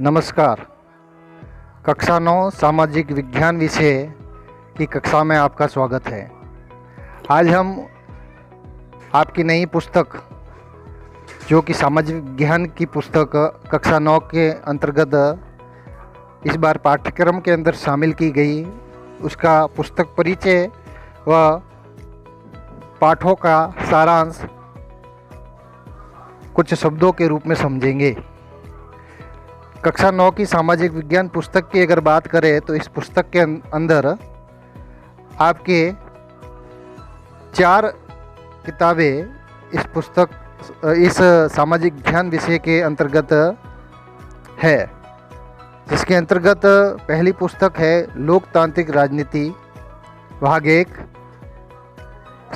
नमस्कार। कक्षा 9 सामाजिक विज्ञान विषय की कक्षा में आपका स्वागत है। आज हम आपकी नई पुस्तक जो कि सामाजिक विज्ञान की पुस्तक कक्षा 9 के अंतर्गत इस बार पाठ्यक्रम के अंदर शामिल की गई उसका पुस्तक परिचय व पाठों का सारांश कुछ शब्दों के रूप में समझेंगे। कक्षा 9 की सामाजिक विज्ञान पुस्तक की अगर बात करें तो इस पुस्तक के अंदर आपके 4 किताबें इस सामाजिक विज्ञान विषय के अंतर्गत है, जिसके अंतर्गत पहली पुस्तक है लोकतांत्रिक राजनीति भाग 1,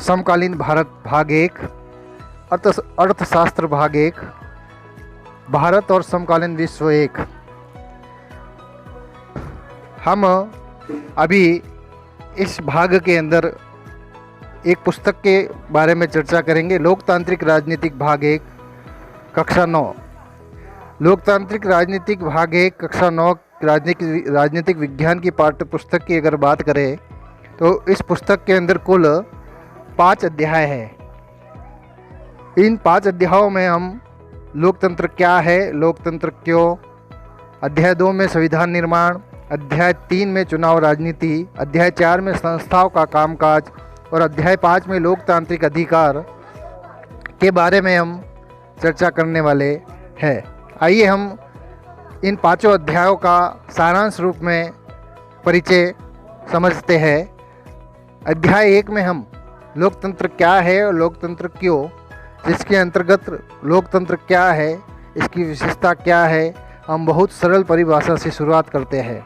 समकालीन भारत भाग 1, अर्थशास्त्र भाग 1, भारत और समकालीन विश्व 1। हम अभी इस भाग के अंदर एक पुस्तक के बारे में चर्चा करेंगे, लोकतांत्रिक राजनीतिक भाग 1 कक्षा 9। लोकतांत्रिक राजनीतिक भाग 1 कक्षा 9 राजनीतिक विज्ञान की पाठ्य पुस्तक की अगर बात करें तो इस पुस्तक के अंदर कुल 5 अध्याय हैं। इन 5 अध्यायों में हम लोकतंत्र क्या है, लोकतंत्र क्यों, अध्याय 2 में संविधान निर्माण, अध्याय 3 में चुनाव राजनीति, अध्याय 4 में संस्थाओं का कामकाज और अध्याय 5 में लोकतांत्रिक अधिकार के बारे में हम चर्चा करने वाले हैं। आइए हम इन 5 अध्यायों का सारांश रूप में परिचय समझते हैं। अध्याय 1 में हम लोकतंत्र क्या है और लोकतंत्र क्यों, जिसके अंतर्गत लोकतंत्र क्या है, इसकी विशेषता क्या है, हम बहुत सरल परिभाषा से शुरुआत करते हैं।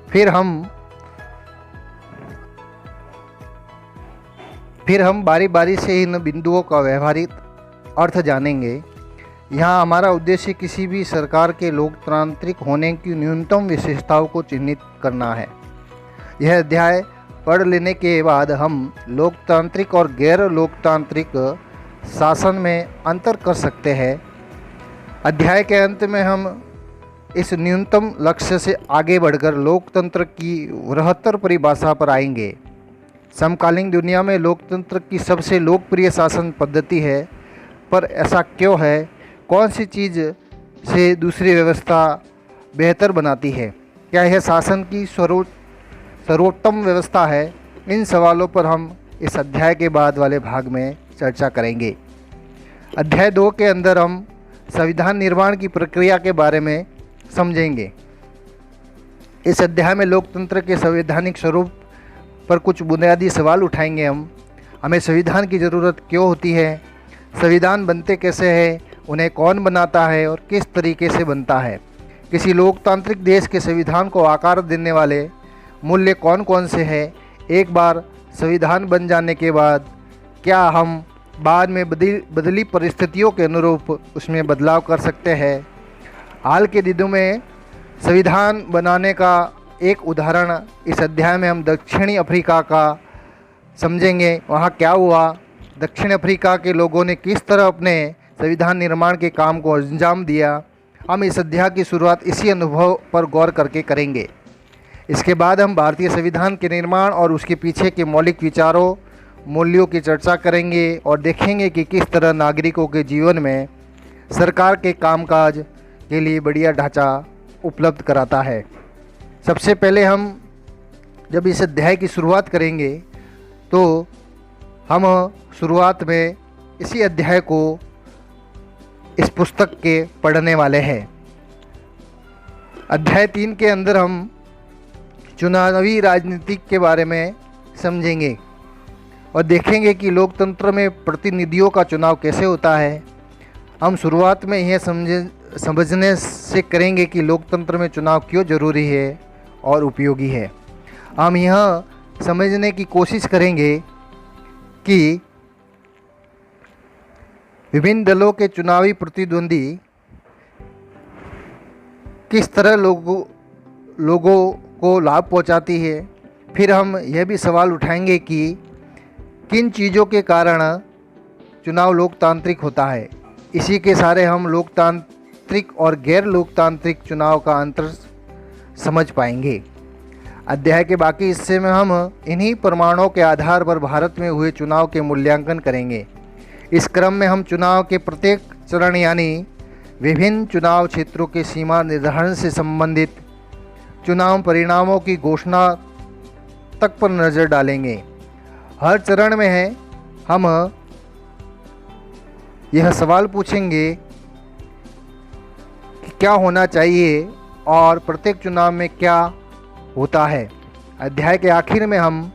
फिर हम बारी बारी से इन बिंदुओं का व्यवहारिक अर्थ जानेंगे। यहाँ हमारा उद्देश्य किसी भी सरकार के लोकतांत्रिक होने की न्यूनतम विशेषताओं को चिन्हित करना है। यह अध्याय पढ़ लेने के बाद हम लोकतांत्रिक और गैर लोकतांत्रिक शासन में अंतर कर सकते हैं। अध्याय के अंत में हम इस न्यूनतम लक्ष्य से आगे बढ़कर लोकतंत्र की वृहत्तर परिभाषा पर आएंगे। समकालीन दुनिया में लोकतंत्र की सबसे लोकप्रिय शासन पद्धति है, पर ऐसा क्यों है? कौन सी चीज़ से दूसरी व्यवस्था बेहतर बनाती है? क्या यह शासन की सर्वोत्तम व्यवस्था है? इन सवालों पर हम इस अध्याय के बाद वाले भाग में चर्चा करेंगे। अध्याय 2 के अंदर हम संविधान निर्माण की प्रक्रिया के बारे में समझेंगे। इस अध्याय में लोकतंत्र के संवैधानिक स्वरूप पर कुछ बुनियादी सवाल उठाएंगे। हमें संविधान की ज़रूरत क्यों होती है, संविधान बनते कैसे हैं, उन्हें कौन बनाता है और किस तरीके से बनता है, किसी लोकतांत्रिक देश के संविधान को आकार देने वाले मूल्य कौन कौन से हैं, एक बार संविधान बन जाने के बाद क्या हम बाद में बदली परिस्थितियों के अनुरूप उसमें बदलाव कर सकते हैं। हाल के दिनों में संविधान बनाने का एक उदाहरण इस अध्याय में हम दक्षिणी अफ्रीका का समझेंगे। वहाँ क्या हुआ, दक्षिण अफ्रीका के लोगों ने किस तरह अपने संविधान निर्माण के काम को अंजाम दिया। हम इस अध्याय की शुरुआत इसी अनुभव पर गौर करके करेंगे। इसके बाद हम भारतीय संविधान के निर्माण और उसके पीछे के मौलिक विचारों मूल्यों की चर्चा करेंगे और देखेंगे कि किस तरह नागरिकों के जीवन में सरकार के कामकाज के लिए बढ़िया ढांचा उपलब्ध कराता है। सबसे पहले हम जब इस अध्याय की शुरुआत करेंगे तो हम शुरुआत में इसी अध्याय को इस पुस्तक के पढ़ने वाले हैं। अध्याय 3 के अंदर हम चुनावी राजनीति के बारे में समझेंगे और देखेंगे कि लोकतंत्र में प्रतिनिधियों का चुनाव कैसे होता है। हम शुरुआत में यह समझने से करेंगे कि लोकतंत्र में चुनाव क्यों जरूरी है और उपयोगी है। हम यह समझने की कोशिश करेंगे कि विभिन्न दलों के चुनावी प्रतिद्वंदी किस तरह लोगों को लाभ पहुंचाती है। फिर हम यह भी सवाल उठाएंगे कि किन चीज़ों के कारण चुनाव लोकतांत्रिक होता है। इसी के सारे हम लोकतांत्रिक और गैर लोकतांत्रिक चुनाव का अंतर समझ पाएंगे। अध्याय के बाकी हिस्से में हम इन्हीं प्रमाणों के आधार पर भारत में हुए चुनाव के मूल्यांकन करेंगे। इस क्रम में हम चुनाव के प्रत्येक चरण यानी विभिन्न चुनाव क्षेत्रों के सीमा निर्धारण से संबंधित चुनाव परिणामों की घोषणा तक पर नज़र डालेंगे। हर चरण में हम यह सवाल पूछेंगे कि क्या होना चाहिए और प्रत्येक चुनाव में क्या होता है। अध्याय के आखिर में हम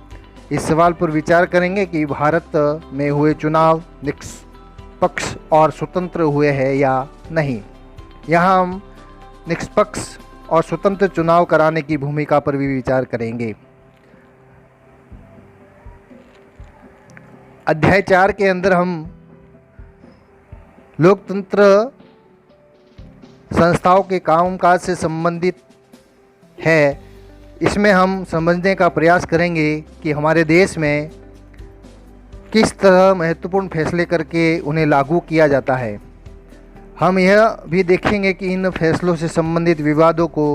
इस सवाल पर विचार करेंगे कि भारत में हुए चुनाव निष्पक्ष और स्वतंत्र हुए हैं या नहीं। यहाँ हम निष्पक्ष और स्वतंत्र चुनाव कराने की भूमिका पर भी विचार करेंगे। अध्याय 4 के अंदर हम लोकतंत्र संस्थाओं के कामकाज से संबंधित है। इसमें हम समझने का प्रयास करेंगे कि हमारे देश में किस तरह महत्वपूर्ण फैसले करके उन्हें लागू किया जाता है। हम यह भी देखेंगे कि इन फैसलों से संबंधित विवादों को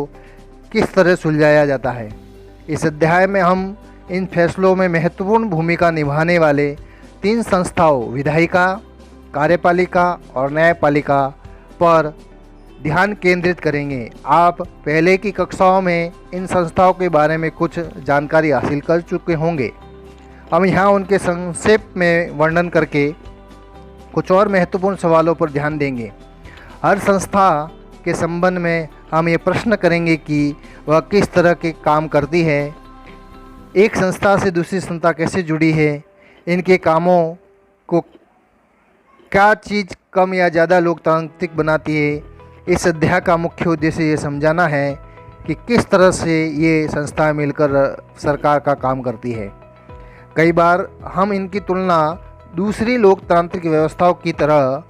किस तरह सुलझाया जाता है। इस अध्याय में हम इन फैसलों में महत्वपूर्ण भूमिका निभाने वाले 3 संस्थाओं विधायिका, कार्यपालिका और न्यायपालिका पर ध्यान केंद्रित करेंगे। आप पहले की कक्षाओं में इन संस्थाओं के बारे में कुछ जानकारी हासिल कर चुके होंगे। हम यहाँ उनके संक्षेप में वर्णन करके कुछ और महत्वपूर्ण सवालों पर ध्यान देंगे। हर संस्था के संबंध में हम ये प्रश्न करेंगे कि वह किस तरह के काम करती है, एक संस्था से दूसरी संस्था कैसे जुड़ी है, इनके कामों को क्या चीज़ कम या ज़्यादा लोकतांत्रिक बनाती है। इस अध्याय का मुख्य उद्देश्य ये समझाना है कि किस तरह से ये संस्थाएं मिलकर सरकार का काम करती है। कई बार हम इनकी तुलना दूसरी लोकतांत्रिक व्यवस्थाओं की तरह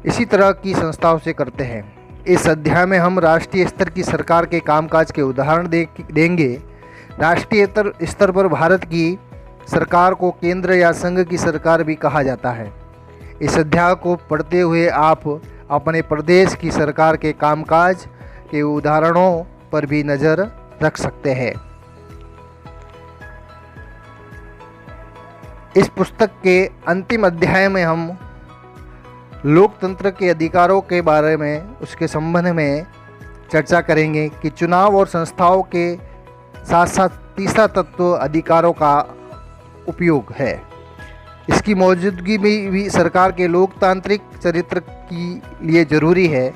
इसी तरह की संस्थाओं से करते हैं। इस अध्याय में हम राष्ट्रीय स्तर की सरकार के कामकाज के उदाहरण देंगे। राष्ट्रीय स्तर पर भारत की सरकार को केंद्र या संघ की सरकार भी कहा जाता है। इस अध्याय को पढ़ते हुए आप अपने प्रदेश की सरकार के कामकाज के उदाहरणों पर भी नज़र रख सकते हैं। इस पुस्तक के अंतिम अध्याय में हम लोकतंत्र के अधिकारों के बारे में, उसके संबंध में चर्चा करेंगे कि चुनाव और संस्थाओं के साथ साथ तीसरा तत्व अधिकारों का उपयोग है। इसकी मौजूदगी भी सरकार के लोकतांत्रिक चरित्र के लिए जरूरी है।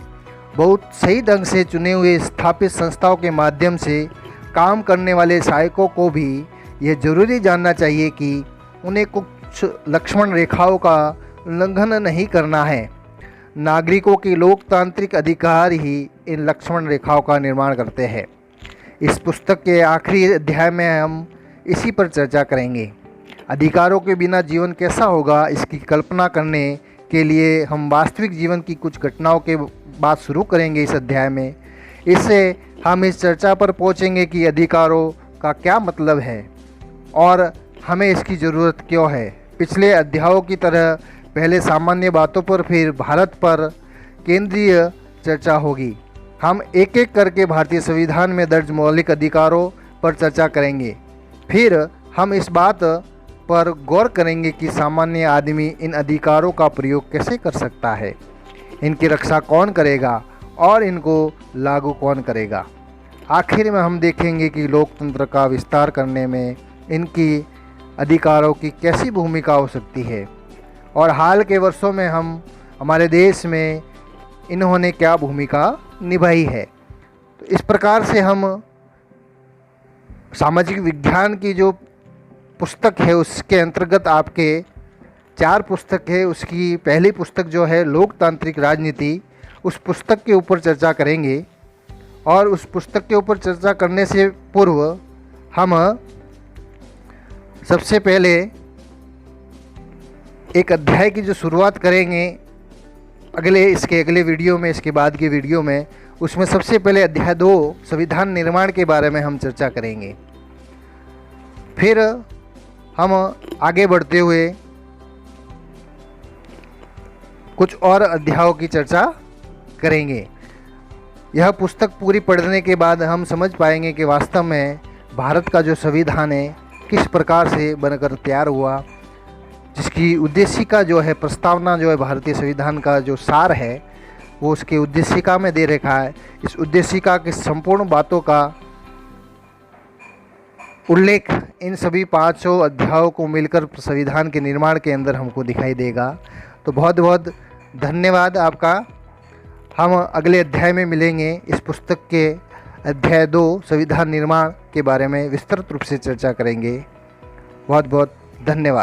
बहुत सही ढंग से चुने हुए स्थापित संस्थाओं के माध्यम से काम करने वाले सहायकों को भी यह जरूरी जानना चाहिए कि उन्हें कुछ लक्ष्मण रेखाओं का उल्लंघन नहीं करना है। नागरिकों के लोकतांत्रिक अधिकार ही इन लक्ष्मण रेखाओं का निर्माण करते हैं। इस पुस्तक के आखिरी अध्याय में हम इसी पर चर्चा करेंगे। अधिकारों के बिना जीवन कैसा होगा, इसकी कल्पना करने के लिए हम वास्तविक जीवन की कुछ घटनाओं के बात शुरू करेंगे इस अध्याय में। इससे हम इस चर्चा पर पहुंचेंगे कि अधिकारों का क्या मतलब है और हमें इसकी ज़रूरत क्यों है। पिछले अध्यायों की तरह पहले सामान्य बातों पर, फिर भारत पर केंद्रीय चर्चा होगी। हम एक एक करके भारतीय संविधान में दर्ज मौलिक अधिकारों पर चर्चा करेंगे। फिर हम इस बात पर गौर करेंगे कि सामान्य आदमी इन अधिकारों का प्रयोग कैसे कर सकता है, इनकी रक्षा कौन करेगा और इनको लागू कौन करेगा। आखिर में हम देखेंगे कि लोकतंत्र का विस्तार करने में इनकी अधिकारों की कैसी भूमिका हो सकती है और हाल के वर्षों में हमारे देश में इन्होंने क्या भूमिका निभाई है। तो इस प्रकार से हम सामाजिक विज्ञान की जो पुस्तक है उसके अंतर्गत आपके 4 पुस्तक है, उसकी पहली पुस्तक जो है लोकतांत्रिक राजनीति, उस पुस्तक के ऊपर चर्चा करेंगे। और उस पुस्तक के ऊपर चर्चा करने से पूर्व हम सबसे पहले एक अध्याय की जो शुरुआत करेंगे इसके अगले वीडियो में, इसके बाद के वीडियो में, उसमें सबसे पहले अध्याय 2 संविधान निर्माण के बारे में हम चर्चा करेंगे। फिर हम आगे बढ़ते हुए कुछ और अध्यायों की चर्चा करेंगे। यह पुस्तक पूरी पढ़ने के बाद हम समझ पाएंगे कि वास्तव में भारत का जो संविधान है किस प्रकार से बनकर तैयार हुआ, जिसकी उद्देशिका जो है, प्रस्तावना जो है, भारतीय संविधान का जो सार है वो उसके उद्देशिका में दे रखा है। इस उद्देशिका की संपूर्ण बातों का उल्लेख इन सभी 500 अध्यायों को मिलकर संविधान के निर्माण के अंदर हमको दिखाई देगा। तो बहुत बहुत धन्यवाद आपका। हम अगले अध्याय में मिलेंगे। इस पुस्तक के अध्याय 2 संविधान निर्माण के बारे में विस्तृत रूप से चर्चा करेंगे। बहुत बहुत धन्यवाद।